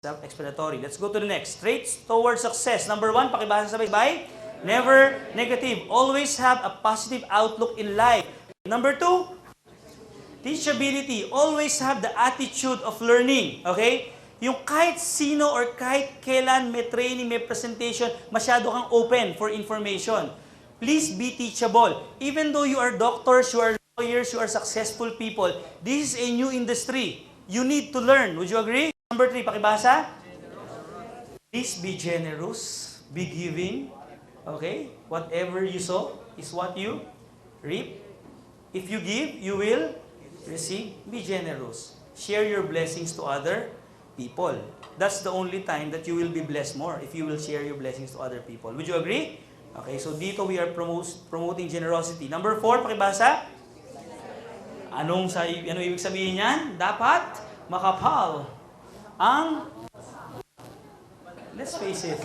Self-explanatory. Let's go to the next. Traits towards success. Number 1, pakibasa sabay-sabay. Never negative. Always have a positive outlook in life. Number 2, teachability. Always have the attitude of learning. Okay? Yung kahit sino or kahit kailan may training, may presentation, masyado kang open for information. Please be teachable. Even though you are doctors, you are lawyers, you are successful people, this is a new industry. You need to learn. Would you agree? Number 3, pakibasa. Please be generous, be giving. Okay? Whatever you sow is what you reap. If you give, you will receive. Be generous. Share your blessings to other people. That's the only time that you will be blessed more, if you will share your blessings to other people. Would you agree? Okay, so dito we are promoting generosity. Number 4, pakibasa. Ano ibig sabihin niyan? Dapat makapal ang... Let's face it.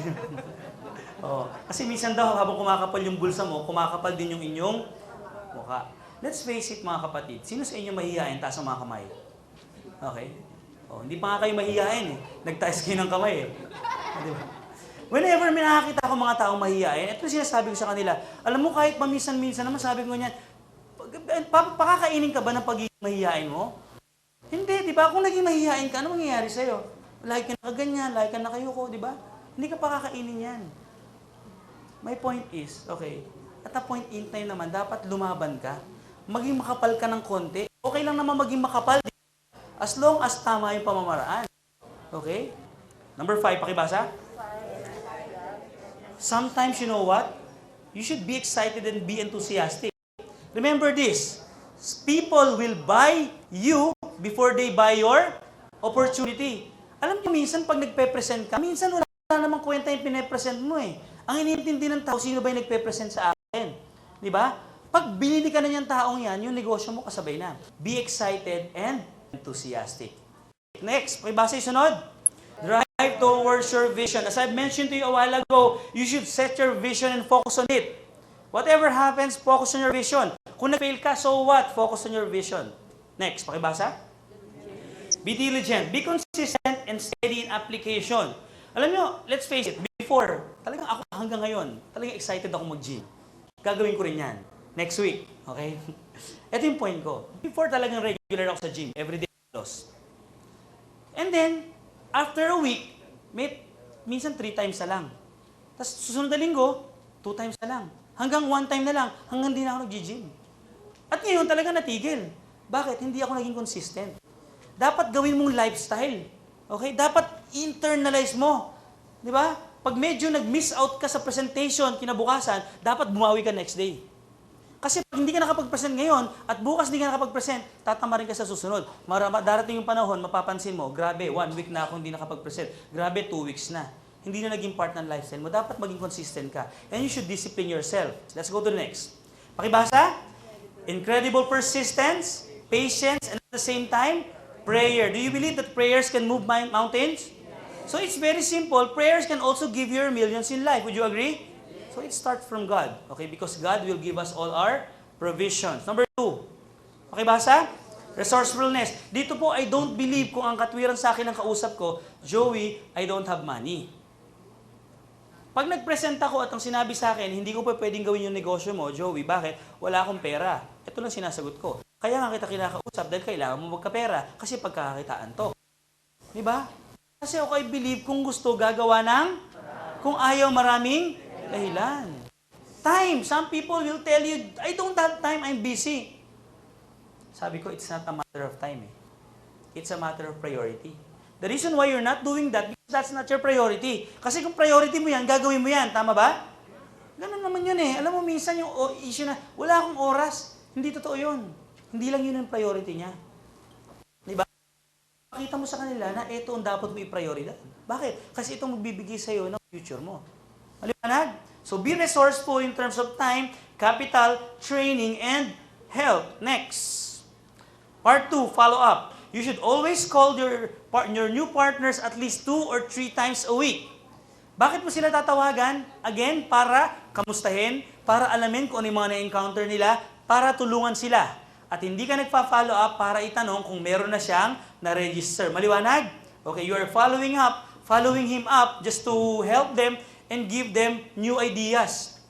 Kasi minsan daw habang kumakapal yung bulsa mo, kumakapal din yung inyong mukha. Let's face it mga kapatid. Sino sa inyo mahihain? Taas ang mga kamay. Okay? Hindi pa nga kayo mahihain eh. Nagtaas kayo ng kamay eh. Diba? Whenever may nakakita ako mga taong mahihain, ito sinasabi ko sa kanila, alam mo kahit paminsan-minsan naman sabi ko niyan, pakakainin ka ba ng pagiging mahihain mo? Hindi, di ba? Kung naging mahihain ka, ano mangyayari sa'yo? Lagi ka nakaganyan, lagi ka nakayuko, di ba? Hindi ka pakakainin yan. My point is, okay, at a point in time naman, dapat lumaban ka. Maging makapal ka ng konti. Okay lang naman maging makapal, as long as tama yung pamamaraan. Okay? Number 5, pakibasa. Sometimes, you know what? You should be excited and be enthusiastic. Remember this, people will buy you before they buy your opportunity. Alam niyo, minsan pag nagpe-present ka, minsan wala namang kwenta yung pine-present mo eh. Ang iniintindi ng tao, sino ba yung nagpe-present sa akin? Di ba? Pag binili ka na niyang taong yan, yung negosyo mo kasabay na. Be excited and enthusiastic. Next, pakibasa yung sunod. Drive towards your vision. As I've mentioned to you a while ago, you should set your vision and focus on it. Whatever happens, focus on your vision. Kung nag-fail ka, so what? Focus on your vision. Next, pakibasa. Be diligent. Be consistent and steady in application. Alam nyo, let's face it, before, talagang ako hanggang ngayon, talagang excited ako mag-gym. Gagawin ko rin yan. Next week. Okay? Ito yung point ko. Before talagang regular ako sa gym. Everyday loss. And then, after a week, minsan 3 times na lang. Tapos susunod na linggo, 2 times na lang. Hanggang 1 time na lang, hanggang di na ako nag-gym. At ngayon talaga natigil. Bakit? Hindi ako naging consistent. Dapat gawin mong lifestyle. Okay? Dapat internalize mo. Di ba? Pag medyo nag-miss out ka sa presentation kinabukasan, dapat bumawi ka next day. Kasi pag hindi ka nakapag-present ngayon at bukas hindi ka nakapag-present, tatama rin ka sa susunod. Darating yung panahon, mapapansin mo, grabe, 1 week na ako hindi nakapag-present. Grabe, 2 weeks na. Hindi na naging part ng lifestyle mo. Dapat maging consistent ka. And you should discipline yourself. Let's go to the next. Pakibasa. Incredible persistence, patience, and at the same time, prayer. Do you believe that prayers can move mountains? So it's very simple. Prayers can also give you millions in life. Would you agree? So it starts from God, okay? Because God will give us all our provisions. Number 2, pakibasa, resourcefulness. Dito po, I don't believe kung ang katwiran sa akin ng kausap ko, Joey, I don't have money. Pag nag-present ako at ang sinabi sa akin, hindi ko pa pwedeng gawin yung negosyo mo, Joey, bakit? Wala akong pera. Ito lang sinasagot ko. Kaya nga kita kinakausap dahil kailangan mo magkapera kasi pagkakakitaan to. Di ba? Kasi ako I believe kung gusto gagawa ng, kung ayaw maraming dahilan. Time. Some people will tell you, I don't have time, I'm busy. Sabi ko, it's not a matter of time eh. It's a matter of priority. The reason why you're not doing that, because that's not your priority. Kasi kung priority mo yan, gagawin mo yan. Tama ba? Ganun naman yun eh. Alam mo, minsan yung issue na, wala akong oras. Hindi totoo yun. Hindi lang yun ang priority niya. Diba? Pakita mo sa kanila na ito ang dapat mo i-prioridad. Bakit? Kasi itong magbibigay sa'yo ng future mo. Maliwanag? So be resourceful in terms of time, capital, training, and help. Next. Part 2, follow up. You should always call your new partners at least 2 or 3 times a week. Bakit mo sila tatawagan? Again, para kamustahin, para alamin kung ano yung mga na-encounter nila, para tulungan sila. At hindi ka nagpa-follow up para itanong kung meron na siyang na-register. Maliwanag? Okay, you are following up following him up just to help them and give them new ideas.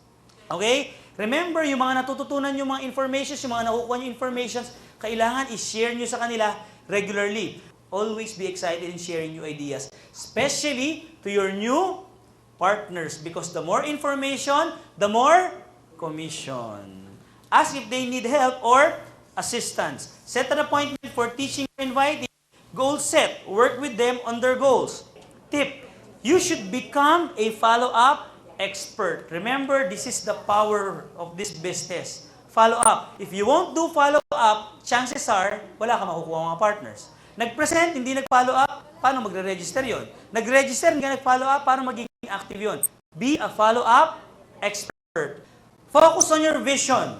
Okay? Remember, yung mga natututunan yung mga informations, yung mga nakukuha yung informations, kailangan i-share nyo sa kanila regularly. Always be excited in sharing new ideas, especially to your new partners, because the more information, the more commission. Ask if they need help or assistance. Set an appointment for teaching or inviting. Goal set. Work with them on their goals. Tip. You should become a follow-up expert. Remember, this is the power of this business. Follow-up. If you won't do follow-up, chances are, wala ka makukuha mga partners. Nag-present, hindi nag-follow up, paano magre-register yon? Nag-register, hindi nag-follow up, paano magiging active yon? Be a follow-up expert. Focus on your vision.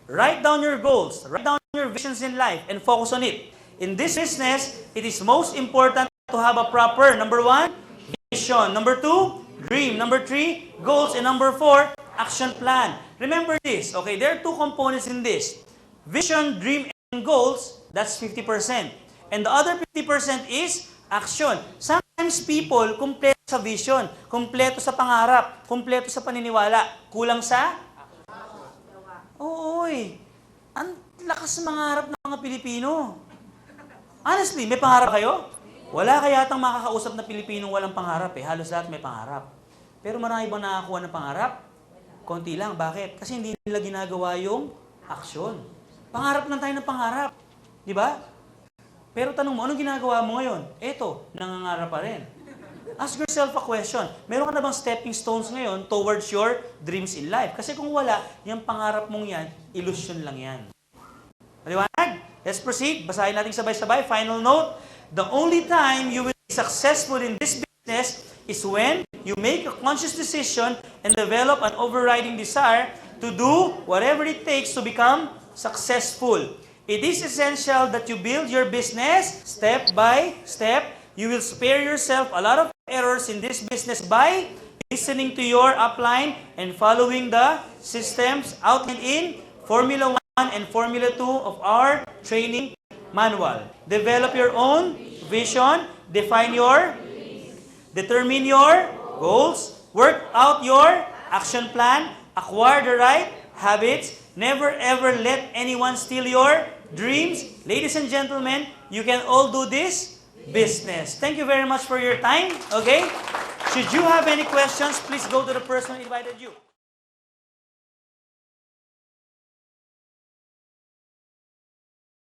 Write down your goals. Write down your visions in life and focus on it. In this business, it is most important to have a proper, number 1, vision. Number 2, dream. Number 3, goals. And number 4, action plan. Remember this, okay? There are 2 components in this. Vision, dream, and goals, that's 50%. And the other 50% is action. Sometimes people, kumpleto sa vision, kumpleto sa pangarap, kumpleto sa paniniwala, kulang sa? Oo, ang lakas mangarap ng mga Pilipino. Honestly, may pangarap kayo? Wala kaya yatang makakausap na Pilipinong walang pangarap eh. Halos lahat may pangarap. Pero marami bang nakakuha ng pangarap? Konti lang. Bakit? Kasi hindi nila ginagawa yung aksyon. Pangarap lang tayo ng pangarap. Di ba? Pero tanong mo, anong ginagawa mo ngayon? Eto, nangangarap pa rin. Ask yourself a question. Meron ka na bang stepping stones ngayon towards your dreams in life? Kasi kung wala, yung pangarap mong yan, illusion lang yan. Maliwanag? Let's proceed. Basahin natin sabay-sabay. Final note. The only time you will be successful in this business is when you make a conscious decision and develop an overriding desire to do whatever it takes to become successful. It is essential that you build your business step by step. You will spare yourself a lot of errors in this business by listening to your upline and following the systems outlined in Formula 1 and Formula 2 of our training manual. Develop your own vision, determine your goals, work out your action plan, acquire the right habits. Never ever let anyone steal your dreams. Ladies and gentlemen, you can all do this business. Thank you very much for your time. Okay? Should you have any questions, please go to the person who invited you.